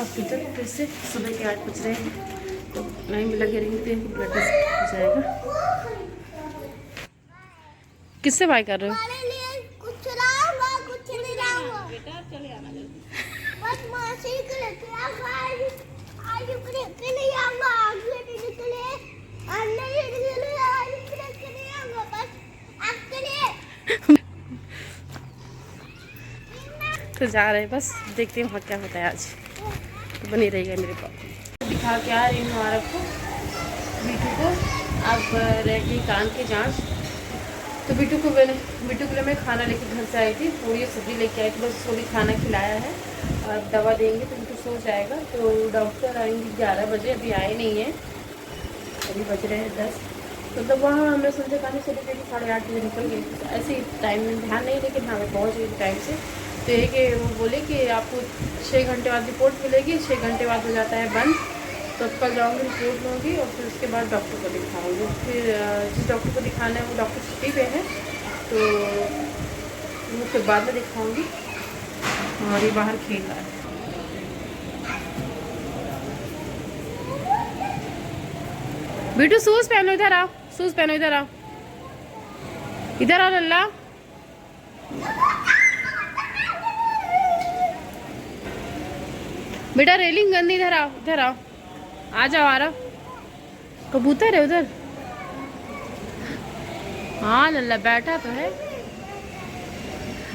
Hospital फिर से। सुबह के 8 बज रहे हैं तो लाइन में लगे रहेंगे, ब्लड टेस्ट हो जाएगा। किससे बाय कर रहे हो? तो जा रहे हैं, बस देखते हैं वहाँ क्या होता है आज। तो बनी रहेगा मेरे पास। दिखा के आ रही हूँ औरत को, बीटू को। अब रह गई कान की जांच। तो बीटू के लिए मैं खाना लेके घर से आई थी, पूरी सब्जी लेके आई थी, बस उसको भी खाना खिलाया है और दवा देंगे तो बीटू सो जाएगा। तो डॉक्टर आएंगे 11 बजे, अभी आए नहीं है, अभी बज रहे हैं 10। मतलब वहाँ हमने सोचा खाने से लेकर 8:30 बजे निकल गई, ऐसे ही टाइम में ध्यान नहीं, लेकिन हाँ मैं पहुँच गई टाइम से। तो ये कि वो बोले कि आपको 6 घंटे बाद रिपोर्ट मिलेगी, 6 घंटे बाद हो जाता है बंद। तो कल जाऊँगी, रिपोर्ट लूँगी और फिर उसके बाद डॉक्टर को दिखाऊँगी। फिर जिस डॉक्टर को दिखाना है वो डॉक्टर छुट्टी पे है, तो वो फिर बाद में दिखाऊँगी। और ये बाहर खेल रहा है। बेटू शूज़ पहनो, इधर आओ, शूज़ पहनो, इधर आओ, इधर आओ लल्ला। बेटा रेलिंग गंदी, इधर आओ, इधर आओ, आ जाओ, आ रहा। कबूतर है उधर। हाँ लल्ला बैठा तो है,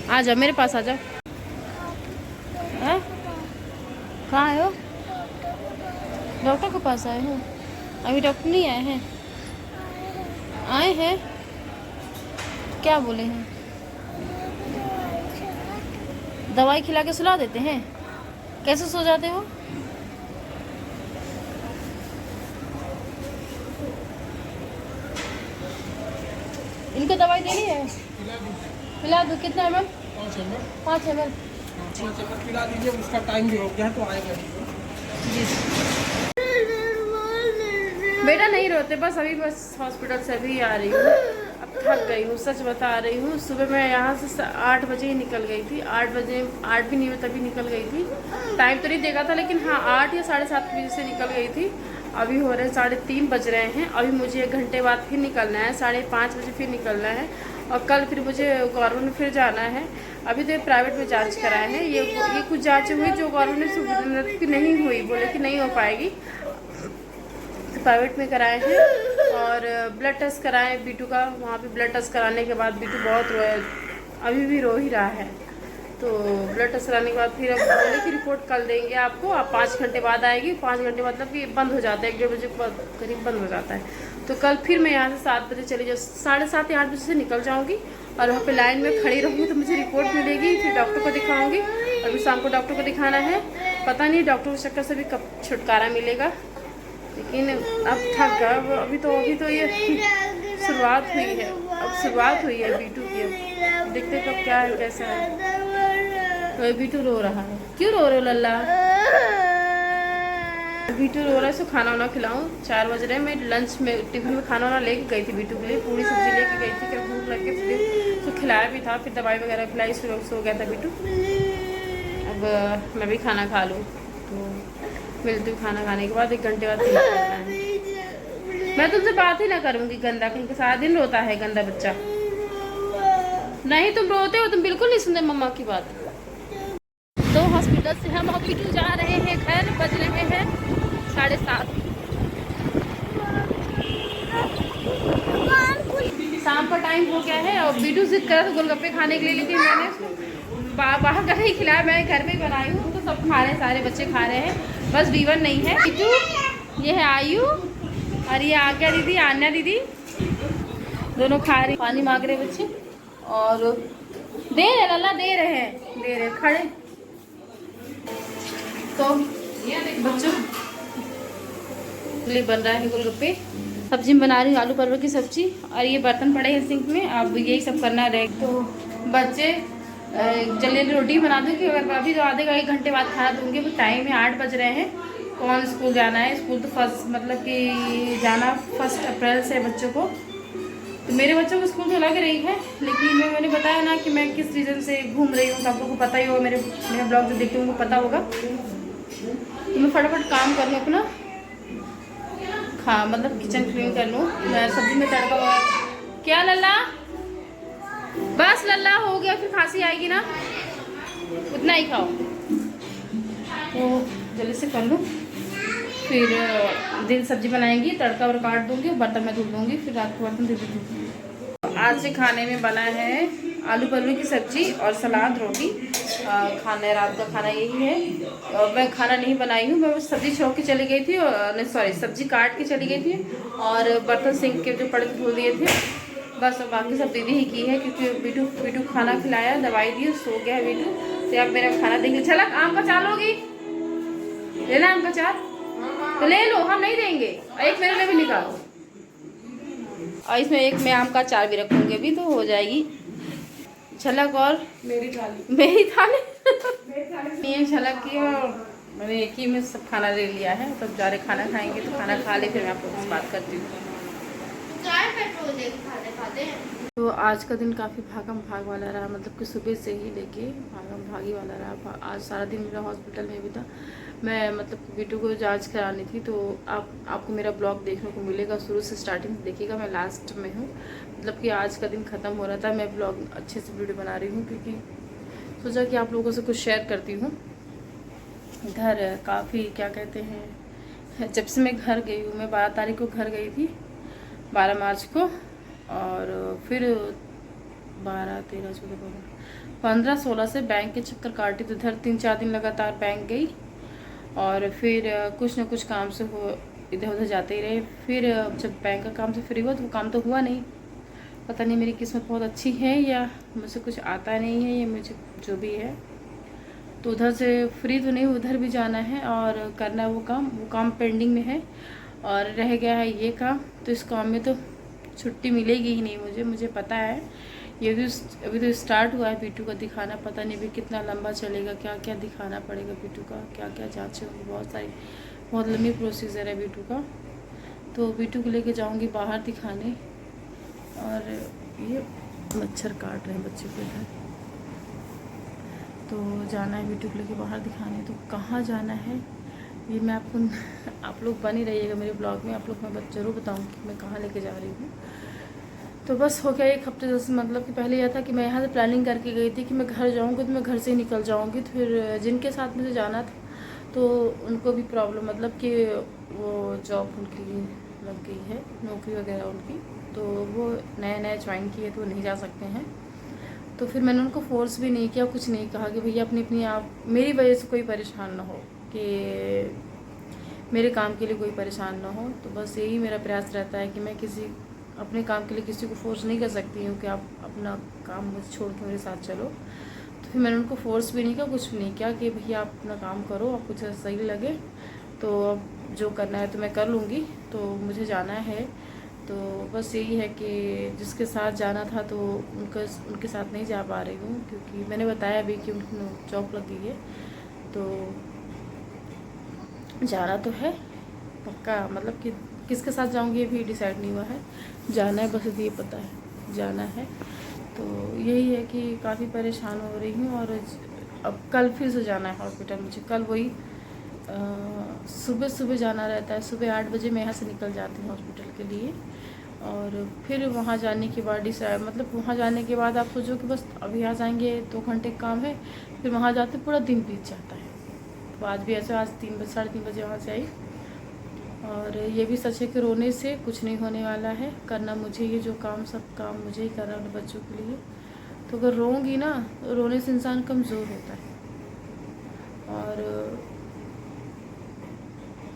आ जाओ मेरे पास, आ जाओ। कहाँ आए हो? डॉक्टर के पास आए हो? अभी डॉक्टर नहीं आए हैं? आए हैं, क्या बोले हैं? दवाई खिला के सुला देते हैं? कैसे सो जाते हो? इनको दवाई देनी है, पिला दो। कितना ml? 5 ml। 5 ml पिला दीजिए, उसका टाइम भी हो गया तो आएगा जी। बेटा नहीं रोते, बस अभी बस हॉस्पिटल से अभी आ रही हूँ, अब थक गई हूँ, सच बता रही हूँ। सुबह मैं यहाँ से 8 बजे ही निकल गई थी, 8 बजे, 8 भी नहीं हुए तभी निकल गई थी। टाइम तो नहीं देखा था, लेकिन हाँ 8 या 7:30 बजे से निकल गई थी। अभी हो रहे 3:30 बज रहे हैं। अभी मुझे 1 घंटे बाद फिर निकलना है, 5:30 बजे फिर निकलना है। और कल फिर मुझे गवर्नमेंट में फिर जाना है। अभी तो ये प्राइवेट में जांच कराए हैं, ये कुछ जाँचें हुई जो गवर्नमेंट की नहीं हुई, बोले कि नहीं हो पाएगी, प्राइवेट में कराए हैं। और ब्लड टेस्ट कराए बीटू का, वहाँ पे ब्लड टेस्ट कराने के बाद बीटू बहुत रोया, अभी भी रो ही रहा है। तो ब्लड टेस्ट कराने के बाद फिर अब बोले कि रिपोर्ट कल देंगे आपको, आप 5 घंटे बाद आएगी। 5 घंटे मतलब कि बंद हो जाता है, 1-1:30 बजे करीब बंद हो जाता है। तो कल फिर मैं यहाँ से 7 बजे चली जाऊँ, 7:30 या 8 बजे से निकल जाऊँगी और वहाँ पे लाइन में खड़ी रहूँगी तो मुझे रिपोर्ट मिलेगी। फिर डॉक्टर को दिखाऊँगी, अभी शाम को डॉक्टर को दिखाना है। पता नहीं डॉक्टर के चक्कर से भी कब छुटकारा मिलेगा, लेकिन अब थक गया। अभी तो ये शुरुआत हुई है, अब शुरुआत हुई है बीटू की, अब देखते कब क्या है कैसा है। तो बीटू रो रहा है, क्यों रो रहे हो लल्ला? बीटू रो रहा है, सो खाना वाना खिलाऊं। 4 बज रहे हैं, मैं लंच में टिफिन में खाना वाना लेके गई थी बीटू के लिए, पूरी सब्जी लेके गई थी, फिर भूख लग के तो खिलाया भी था, फिर दवाई वगैरह खिलाई, सो गया था बीटू। अब मैं भी खाना खा लूँ, तो मिलती हूँ खाना खाने के बाद 1 घंटे बाद फिर निकलना है। मैं तुमसे बात ही ना करूँगी गंदा, कहीं सारा दिन रोता है गंदा बच्चा। नहीं तुम रोते हो, तुम बिल्कुल नहीं सुनते मम्मा की बात। तो हॉस्पिटल से हम बीटू जा रहे हैं घर, बज रहे हैं 7:30। शाम का टाइम हो गया है और बीटू जिद करा था गोलगप्पे खाने के लिए, लेकिन मैंने बाहर का नहीं खिलाया, मैं घर में बनाई हूँ तो सब खा रहे हैं, सारे बच्चे खा रहे हैं, बस बीवन नहीं है। बीटू, ये है आयु और ये आज्ञा दीदी, आन्या दीदी, दोनों खा रहे, पानी मांग रहे बच्चे। और दे रहे लल्ला, दे रहे खड़े। तो बच्चों लिए बन रहा है गोलगप्पे, सब्जी बना रही हूँ आलू परवल की सब्जी, और ये बर्तन पड़े हैं सिंक में, अब यही सब करना रहे। तो बच्चे जल्दी रोटी बना दूँगी, अगर अभी तो आधे 1 घंटे बाद खाना दूँगी। वो टाइम है 8 बज रहे हैं, कौन स्कूल जाना है? स्कूल तो जाना 1 अप्रैल से बच्चों को। तो मेरे बच्चों को स्कूल तो लग रही है, लेकिन मैंने बताया ना कि मैं किस रीज़न से घूम रही हूँ, तो आप लोगों को पता ही होगा, मेरे ब्लॉग जो देखते हैं उनको पता होगा। फटाफट काम कर लूँ अपना, हाँ मतलब किचन क्लीन कर लूँ, मैं सब्जी में तड़का वगैरह। क्या लल्ला, बस लल्ला हो गया, फिर खांसी आएगी ना, उतना ही खाओ। तो जल्दी से कर लूँ, फिर दिन सब्जी बनाएंगी, तड़का और काट दूँगी, बर्तन में धुल दूँगी, फिर रात को बर्तन धुल दूँगी। आज से खाने में बना है आलू परवल की सब्जी और सलाद, रोटी। खाना रात का खाना यही है। और मैं खाना नहीं बनाई हूँ, मैं सब्जी छोड़ के चली गई थी, और सॉरी सब्जी काट के चली गई थी, और बर्तन सिंक के जो पड़े धुल दिए थे बस। और बाकी सब दीदी ही की है, क्योंकि बीटू खाना खिलाया, दवाई दी, सो गया है बीटू। तो अब मेरा खाना देख ली। झलक आम का चार लोगी, लेना आम का चार तो ले लो, हम नहीं देंगे। एक मेरे लिए भी निकालो, और इसमें एक मैं आम का चार भी रखूंगी अभी, तो हो जाएगी। झलक और मेरी थाली ये झलक की, और मैंने एक ही में सब खाना ले लिया है। तो जा रहे खाना खाएंगे, तो खाना खा ले, फिर मैं आपको कुछ बात करती हूँ। तो आज का दिन काफ़ी भागम भाग वाला रहा, मतलब कि सुबह से ही लेके भागम भागी वाला रहा। आज सारा दिन मेरा हॉस्पिटल में भी था। मैं मतलब बीटू को जांच करानी थी, तो आपको मेरा ब्लॉग देखने को मिलेगा, शुरू से स्टार्टिंग से देखिएगा। मैं लास्ट में हूँ, मतलब कि आज का दिन ख़त्म हो रहा था। मैं ब्लॉग अच्छे से वीडियो बना रही हूँ, क्योंकि सोचा कि आप लोगों से कुछ शेयर करती हूँ। घर काफ़ी क्या कहते हैं, जब से मैं घर गई हूँ, मैं 12 तारीख को घर गई थी, 12 मार्च को, और फिर 12, 13, 14, 15, 16 से बैंक के चक्कर काटी। तो इधर 3-4 दिन लगातार बैंक गई, और फिर कुछ न कुछ काम से हो इधर उधर जाते ही रहे। फिर जब बैंक का काम से फ्री हुआ, तो वो काम तो हुआ नहीं। पता नहीं मेरी किस्मत बहुत अच्छी है, या मुझसे कुछ आता नहीं है, या मुझे जो भी है। तो उधर से फ्री तो नहीं, उधर भी जाना है और करना है वो काम पेंडिंग में है, और रह गया है ये काम। तो इस काम में तो छुट्टी मिलेगी ही नहीं मुझे पता है। ये भी अभी तो स्टार्ट हुआ है बीटू का दिखाना, पता नहीं भी कितना लंबा चलेगा, क्या क्या दिखाना पड़ेगा बीटू का, क्या क्या जाँचें होंगी, बहुत लंबी प्रोसीजर है बीटू का। तो बीटू को लेके जाऊंगी बाहर दिखाने। और ये मच्छर काट रहे हैं बच्चे को इधर, तो जाना है बीटू को लेके बाहर दिखाने। तो कहाँ जाना है ये मैं आप लोग बन ही रहिएगा मेरे ब्लॉग में, आप लोग मैं ज़रूर बताऊँगी कि मैं कहाँ लेके जा रही हूँ। तो बस हो गया 1 हफ्ते जैसे, मतलब कि पहले यह था कि मैं यहाँ से प्लानिंग करके गई थी कि मैं घर जाऊँगी, तो मैं घर से ही निकल जाऊँगी। तो फिर जिनके साथ मुझे जाना था, तो उनको भी प्रॉब्लम, मतलब कि वो जॉब उनकी लग गई है, नौकरी वगैरह उनकी, तो वो नया ज्वाइन किए, तो नहीं जा सकते हैं। तो फिर मैंने उनको फोर्स भी नहीं किया, कुछ नहीं कहा कि भैया अपनी आप मेरी वजह से कोई परेशान ना हो, कि मेरे काम के लिए कोई परेशान ना हो। तो बस यही मेरा प्रयास रहता है कि मैं अपने काम के लिए किसी को फोर्स नहीं कर सकती हूँ कि आप अपना काम मुझे छोड़ के मेरे साथ चलो। तो फिर मैंने उनको फोर्स भी नहीं किया, कुछ भी नहीं किया कि भैया आप अपना काम करो, आपको जैसा सही लगे तो अब जो करना है तो मैं कर लूँगी। तो मुझे जाना है, तो बस यही है कि जिसके साथ जाना था तो उनके साथ नहीं जा पा रही हूँ, क्योंकि मैंने बताया अभी कि उनको जॉब लग गई है। तो जाना तो है पक्का, मतलब कि किसके साथ जाऊंगी ये भी डिसाइड नहीं हुआ है, जाना है बस ये पता है जाना है। तो यही है कि काफ़ी परेशान हो रही हूँ। और अब कल फिर से जाना है हॉस्पिटल मुझे। कल वही सुबह जाना रहता है, सुबह 8 बजे मैं यहाँ से निकल जाती हूँ हॉस्पिटल के लिए। और फिर वहाँ जाने के बाद मतलब वहाँ जाने के बाद आप सोचो कि बस अब यहाँ जाएंगे 2 घंटे काम है, फिर वहाँ जाते पूरा दिन बीत जाता है। तो आज भी ऐसे, आज 3-3:30 बजे वहाँ से आई। और ये भी सच है कि रोने से कुछ नहीं होने वाला है, करना मुझे, ये जो काम सब काम मुझे ही करना अपने बच्चों के लिए। तो अगर रोऊंगी ना, रोने से इंसान कमज़ोर होता है, और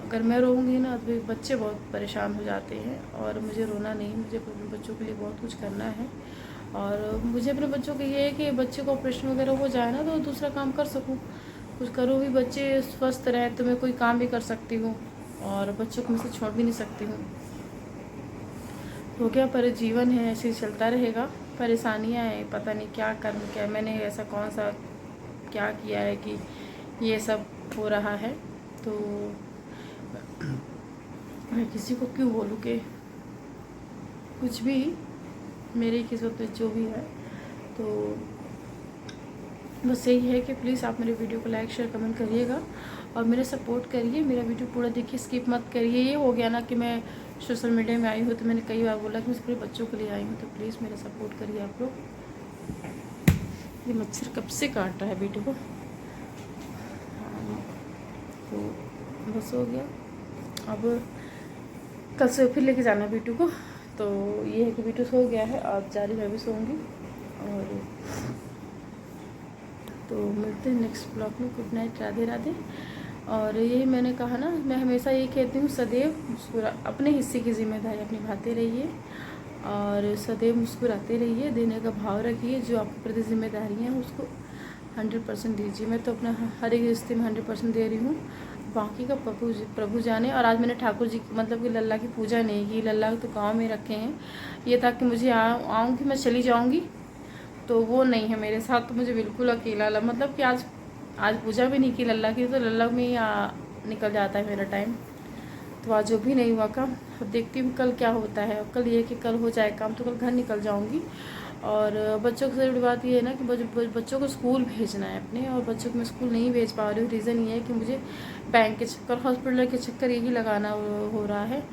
अगर मैं रोऊंगी ना तो बच्चे बहुत परेशान हो जाते हैं। और मुझे रोना नहीं, मुझे अपने बच्चों के लिए बहुत कुछ करना है। और मुझे अपने बच्चों के ये है कि बच्चे को ऑपरेशन वगैरह हो जाए ना, तो दूसरा काम कर सकूँ, कुछ करूँ भी, बच्चे स्वस्थ रहें तो मैं कोई काम भी कर सकती हूँ, और बच्चों को मैं से छोड़ भी नहीं सकती हूँ। तो क्या, पर जीवन है, ऐसे चलता रहेगा, परेशानियाँ हैं, पता नहीं क्या मैंने ऐसा कौन सा क्या किया है कि ये सब हो रहा है। तो मैं किसी को क्यों बोलूँ कि कुछ भी मेरी किस्मत में जो भी है। तो बस यही है कि प्लीज़ आप मेरे वीडियो को लाइक शेयर कमेंट करिएगा। और मेरा सपोर्ट करिए, मेरा वीडियो पूरा देखिए, स्किप मत करिए। ये हो गया ना कि मैं सोशल मीडिया में आई हूँ तो मैंने कई बार बोला कि मैं पूरे बच्चों के लिए आई हूँ, तो प्लीज़ मेरा सपोर्ट करिए आप लोग। ये मच्छर कब से काट रहा है बेटे को। तो बस हो गया, अब कल से फिर लेके जाना बेटू को। तो ये है कि बेटू सो गया है, अब जा रही मैं भी सोऊंगी। और तो मिलते हैं नेक्स्ट ब्लॉग में। Good night, Radhe Radhe. और यही मैंने कहा ना, मैं हमेशा ये कहती हूँ, सदैव अपने हिस्से की जिम्मेदारी अपनी निभाते रहिए और सदैव मुस्कुराते रहिए, देने का भाव रखिए। जो आपके प्रति जिम्मेदारी है उसको 100% दीजिए। मैं तो अपना हर एक रिश्ते में 100% दे रही हूँ, बाकी का प्रभु जाने। और आज मैंने ठाकुर जी मतलब कि लल्ला की पूजा नहीं की, लल्ला तो गाँव में रखे हैं। ये था कि मुझे आऊँगी, मैं चली जाऊँगी, तो वो नहीं है मेरे साथ, तो मुझे बिल्कुल अकेला मतलब कि आज पूजा भी नहीं की लल्ला की, तो लल्ला में ही निकल जाता है मेरा टाइम। तो आज जो भी नहीं हुआ काम, अब देखती हूँ कल क्या होता है। कल ये कि कल हो जाए काम तो कल घर निकल जाऊँगी। और बच्चों की बड़ी बात ये है ना कि बच्चों को स्कूल भेजना है अपने, और बच्चों को मैं स्कूल नहीं भेज पा रही हूँ। रीज़न ये है कि मुझे बैंक के चक्कर, हॉस्पिटल के चक्कर यही लगाना हो रहा है।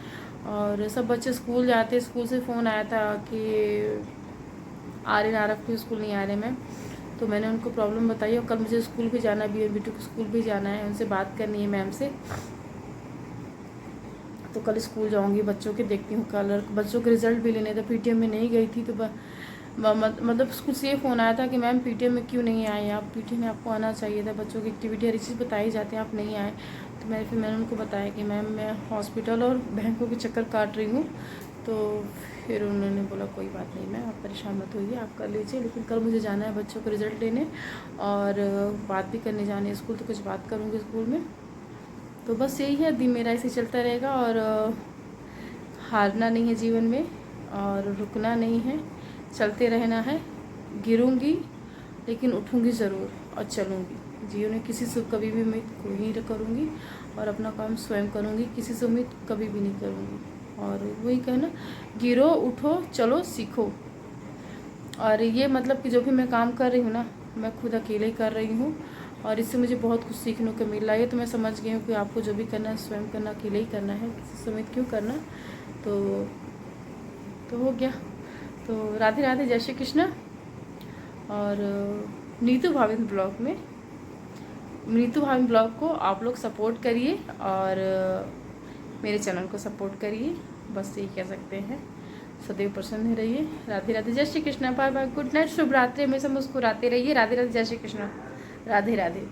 और सब बच्चे स्कूल जाते, स्कूल से फ़ोन आया था कि आर्यन आरफ के स्कूल नहीं आ रहे मैं, तो मैंने उनको प्रॉब्लम बताई। और कल मुझे स्कूल भी जाना है, बिटू को स्कूल भी जाना है, उनसे बात करनी है मैम से। तो कल स्कूल जाऊंगी, बच्चों के देखती हूँ कल। बच्चों के रिजल्ट भी लेने थे, पीटीएम में नहीं गई थी, तो मतलब स्कूल से ये फ़ोन आया था कि मैम पीटीएम में क्यों नहीं आए आप, पीटीएम में आपको आना चाहिए था, बच्चों की एक्टिविटी हर चीज़ बताई जाती है, आप नहीं आए। तो मैंने उनको बताया कि मैम मैं हॉस्पिटल और बैंकों के चक्कर काट रही हूँ। तो फिर उन्होंने बोला कोई बात नहीं मैम, आप परेशान मत होइए, आप कर लीजिए, लेकिन कल मुझे जाना है बच्चों को रिज़ल्ट लेने और बात भी करने जाने है स्कूल, तो कुछ बात करूँगी स्कूल में। तो बस यही है, दिन मेरा ऐसे चलता रहेगा। और हारना नहीं है जीवन में, और रुकना नहीं है, चलते रहना है। गिरूंगी लेकिन उठूंगी ज़रूर और चलूंगी। जीवन में किसी से कभी भी उम्मीद कोई नहीं करूँगी, और अपना काम स्वयं करूँगी, किसी से उम्मीद कभी भी नहीं करूँगी। और वही कहना, गिरो उठो चलो सीखो। और ये मतलब कि जो भी मैं काम कर रही हूँ ना, मैं खुद अकेले ही कर रही हूँ, और इससे मुझे बहुत कुछ सीखने को मिल रहा है। तो मैं समझ गई हूँ कि आपको जो भी करना है स्वयं करना, अकेले ही करना है, किसी से उम्मीद क्यों करना। तो हो गया। तो राधे राधे, जय श्री कृष्ण। और नीतू भाविन ब्लॉग को आप लोग सपोर्ट करिए और मेरे चैनल को सपोर्ट करिए, बस यही कह सकते हैं। सदैव प्रसन्न रहिए। राधे राधे, जय Shri Krishna, bye bye, good night, शुभ रात्रि। हमेशा मुस्कुराते रहिए। राधे राधे, जय श्री कृष्ण, राधे राधे।